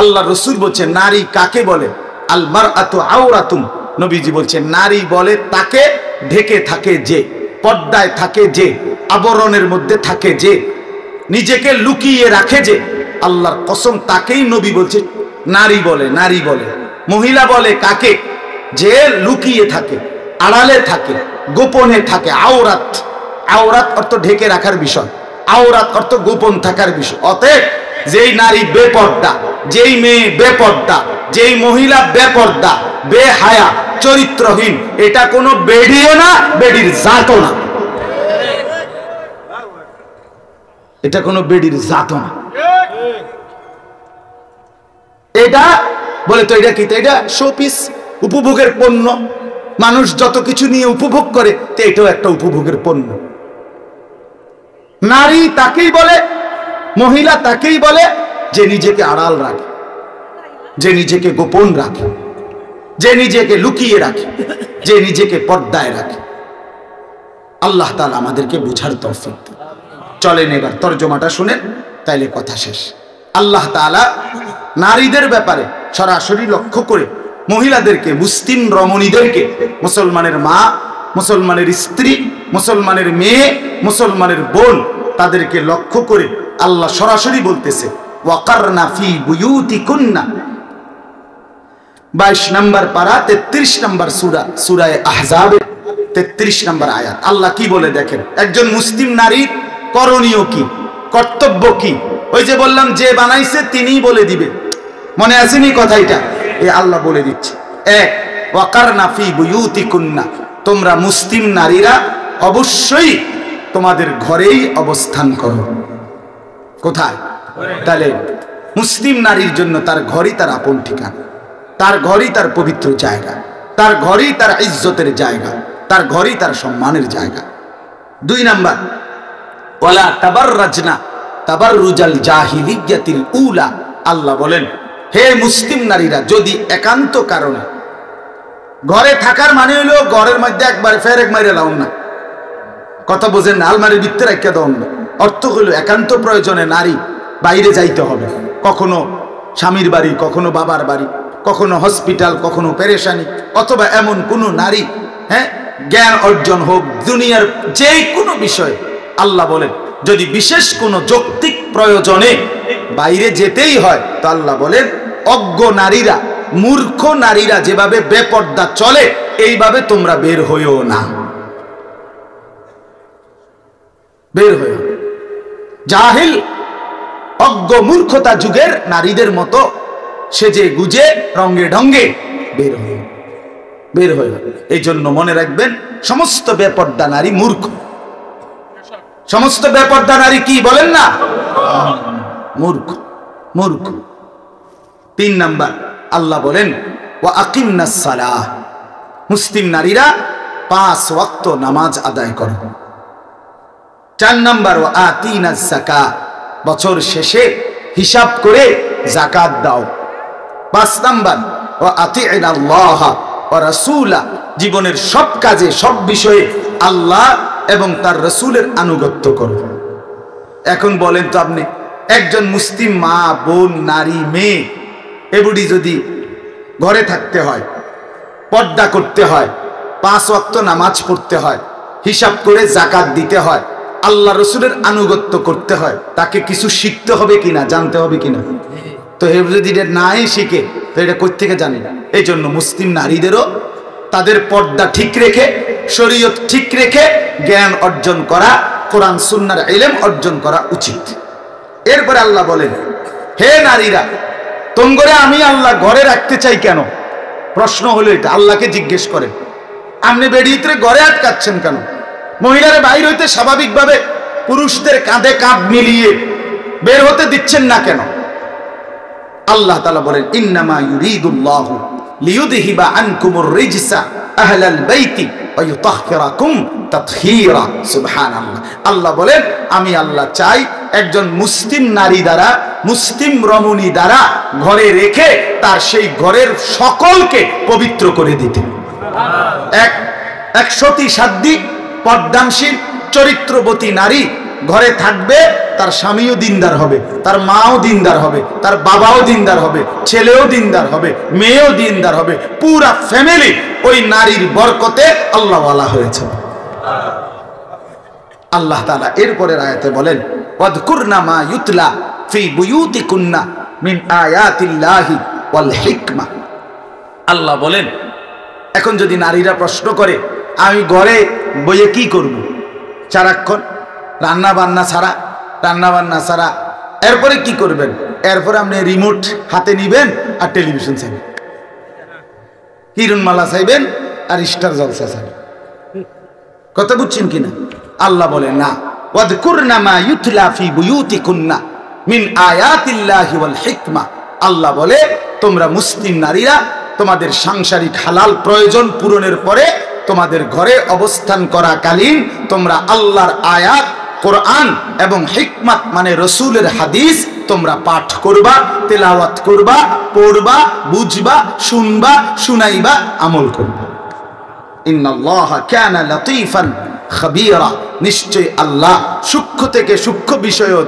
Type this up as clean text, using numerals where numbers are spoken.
আল্লাহ রসুল বলছেন নারী কাকে বলে? আল মারআতু আওরাতুন, নবীজি বলছেন নারী বলে তাকে ঢেকে থাকে যে, পর্দায় থাকে যে, আবরণের মধ্যে থাকে যে, নিজেকে লুকিয়ে রাখে যে, আল্লাহর কসম তাকেই নবী বলছে নারী বলে। নারী বলে। মহিলা বলে কাকে? যে লুকিয়ে থাকে, আড়ালে থাকে, গোপনে থাকে। আওরাত, আওরাত অর্থ ঢেকে রাখার বিষয়, আওরাত অর্থ গোপন থাকার বিষয়। অতএব যেই নারী বেপর্দা, যেই মেয়ে বেপর্দা, যেই মহিলা বেপর্দা, বেহায়া, চরিত্রহীন, এটা কোনো বেডিও না, বেডির জাতও না। এটা কোনো বেডির জাতও না। এটা বলে তো এটা কি? এটা শোপিস, উপভোগের পণ্য। মানুষ যত কিছু নিয়ে উপভোগ করে, তো এটাও একটা উপভোগের পণ্য। নারী তাকেই বলে, মহিলা তাকেই বলে যে নিজেকে আড়াল রাখে, যে নিজেকে গোপন রাখে, যে নিজেকে লুকিয়ে রাখে, যে নিজেকে পর্দায় রাখে। আল্লাহ তাআলা আমাদেরকে বুঝার তৌফিক দেন। চলেন এবার তরজমাটা শুনেন, তাইলে কথা শেষ। আল্লাহ তাআলা নারীদের ব্যাপারে সরাসরি লক্ষ্য করে মহিলাদেরকে, মুসলিম রমণীদেরকে, মুসলমানের মা, মুসলমানের স্ত্রী, মুসলমানের মেয়ে, মুসলমানের বোন, তাদেরকে লক্ষ্য করে আল্লাহ সরাসরি বলতেছে ওয়াকারনা ফি বুয়ুতিকুন্না, 22 নম্বর পারা 33 নম্বর সূরা, সূরা আহজাবের 33 নম্বর আয়াত। আল্লাহ কি বলে দেখেন, একজন মুসলিম নারীর করণীয় কি, কর্তব্য কি? ওই যে বললাম যে বানাইছে তিনিই বলে দিবে, মনে আসেনি কথাটা? এই আল্লাহ বলে দিচ্ছে। এক, ওয়াকারনা ফি বুয়ুতিকুন্না, তোমরা মুসলিম নারীরা অবশ্যই তোমাদের ঘরেই অবস্থান করো। কোথায়? তাহলে মুসলিম নারীর জন্য তার ঘরই তার আপন ঠিকানা, তার ঘরই তার পবিত্র জায়গা, তার ঘরই তার ইজ্জতের জায়গা, তার ঘরই তার সম্মানের জায়গা। 2 নাম্বার, ওয়ালা তাবাররাজনা তাবাররুজাল জাহিলিয়াতিল উলা, আল্লাহ বলেন হে মুসলিম নারীরা, যদি একান্ত কারণে, ঘরে থাকার মানে হলো ঘরের মধ্যে একবারে ফেরেক মাইরে লাও না, কথা বোঝেন না, আলমারির ভিতরে রেখে দাও না। অর্থ হলো একান্ত প্রয়োজনে নারী বাইরে যাইতে হবে, কখনো স্বামীর বাড়ি, কখনো বাবার বাড়ি, কখনো হসপিটাল, কখনো পেরেশানি, অথবা এমন কোনো নারী, জ্ঞান অর্জন হোক, দুনিয়ার যে কোনো বিষয়ে, আল্লাহ বলেন যদি বিশেষ কোনো যৌক্তিক প্রয়োজনে বাইরে যেতেই হয়, তো আল্লাহ বলেন অজ্ঞ নারীরা, মূর্খ নারীরা যেভাবে বেপর্দা চলে, এইভাবে তোমরা বের হইও না, বের হইও। জাহিল, অজ্ঞ, মূর্খতা যুগের নারীদের মতো সেজে গুজে রঙ্গে ঢঙ্গে বের হইও, বের হইও। এই জন্য মনে রাখবেন, সমস্ত বেপর্দা নারী মূর্খ, সমস্ত বেপর্দা নারী কি বলেন না? মূর্খ, মূর্খ। 3 নাম্বার, আল্লাহ বলেন ওয়া আকিমনাস সালাহ, মুসলিম নারীরা 5 ওয়াক্ত নামাজ আদায় করো। 4 নাম্বার, ওয়া আতিনাজ যাকাত, বছর শেষে হিসাব করে যাকাত দাও। 5 নাম্বার, ওয়া আতিউল্লাহ ওয়া রাসূলা, জীবনের সব কাজে, সব বিষয়ে আল্লাহ এবং তার রাসূলের আনুগত্য করো। এখন বলেন তো আপনি, একজন মুসলিম মা, বোন, নারী, মেয়ে, এগুলি যদি ঘরে থাকতে হয়, পর্দা করতে হয়, 5 ওয়াক্ত নামাজ পড়তে হয়, হিসাব করে যাকাত দিতে হয়, আল্লাহ রসুলের আনুগত্য করতে হয়, তাকে কিছু শিখতে হবে কিনা, জানতে হবে কিনা? তো যদি এটা নাই শিখে, তো এটা কোথা থেকে জানে? এই জন্য মুসলিম নারীদেরও তাদের পর্দা ঠিক রেখে, শরীয়ত ঠিক রেখে জ্ঞান অর্জন করা, কোরআন সুন্নাহর ইলম অর্জন করা উচিত। এরপরে আল্লাহ বলেন হে নারীরা, তোমরা আমি আল্লাহ ঘরে রাখতে চাই কেন? প্রশ্ন হলো এটা, আল্লাহকে জিজ্ঞেস করেন, আপনি বেড়িয়ে ঘরে আটকাচ্ছেন কেন? মহিলারা বাইর হইতে স্বাভাবিকভাবে পুরুষদের কাঁধে কাঁধ মিলিয়ে বের হতে দিচ্ছেন না কেন? আল্লাহ তাআলা বলেন ইন্নামা ইউরিদুল্লাহু লিইউযহিবা আনকুমুর রিজসা আহলাল বাইতি ওয়া ইউতাহহিরাকুম তাতহীরা। সুবহানাল্লাহ। আল্লাহ বলেন আমি আল্লাহ চাই একজন মুসলিম নারী দ্বারা, মুসলিম রমণী দ্বারা ঘরে রেখে তার সেই ঘরের সকলকে পবিত্র করে দিতে। এক সতী সাধ্বী পর্দানশীল চরিত্রবতী নারী ঘরে থাকবে, তার স্বামীও দিনদার হবে, তার মাও দিনদার হবে, তার বাবাও দিনদার হবে, ছেলেও দিনদার হবে, মেয়েও দিনদার হবে, পুরা ফ্যামিলি ওই নারীর বরকতে আল্লাহওয়ালা হয়েছে। আল্লাহ তাআলা এরপরের আয়াতে বলেন, ওয়াযকুরনা মা ইউতলা ফি বুয়ুতিকুন্না মিন আয়াতিল্লাহি ওয়াল হিকমা। আল্লাহ বলেন, এখন যদি নারীরা প্রশ্ন করে আমি ঘরে বইয়ে কি করব, সারাক্ষণ রান্না বান্না ছাড়া, এরপরে কি করবেন? এরপরে আপনি রিমোট হাতে নিবেন আর টেলিভিশন চাইবেন, হিরণমালা চাইবেন আর স্টার জলসা চাইবেন। কথা বুঝছেন কিনা? আল্লাহ বলেন না, ওয়াযকুরনা মা ইউতলা ফি বুয়ুতিকুন্না মিন আয়াতিল্লাহি ওয়াল হিকমা। আল্লাহ বলে, তোমরা মুসলিম নারীরা তোমাদের সাংসারিক হালাল প্রয়োজন পূরণের পরে তোমাদের ঘরে অবস্থান করাকালীন তোমরা আল্লাহর আয়াত কোরআন এবং হিকমত মানে রসুলের হাদিস তোমরা পাঠ করবা, তেলাওয়াত করবা, পড়বা, বুঝবা, শুনবা, শুনাইবা, আমল করবা। ইন্নাল্লাহা কানা লাতীফান খাবীরা, নিশ্চয় আল্লাহ সূক্ষ্ম থেকে সূক্ষ্ম বিষয়ও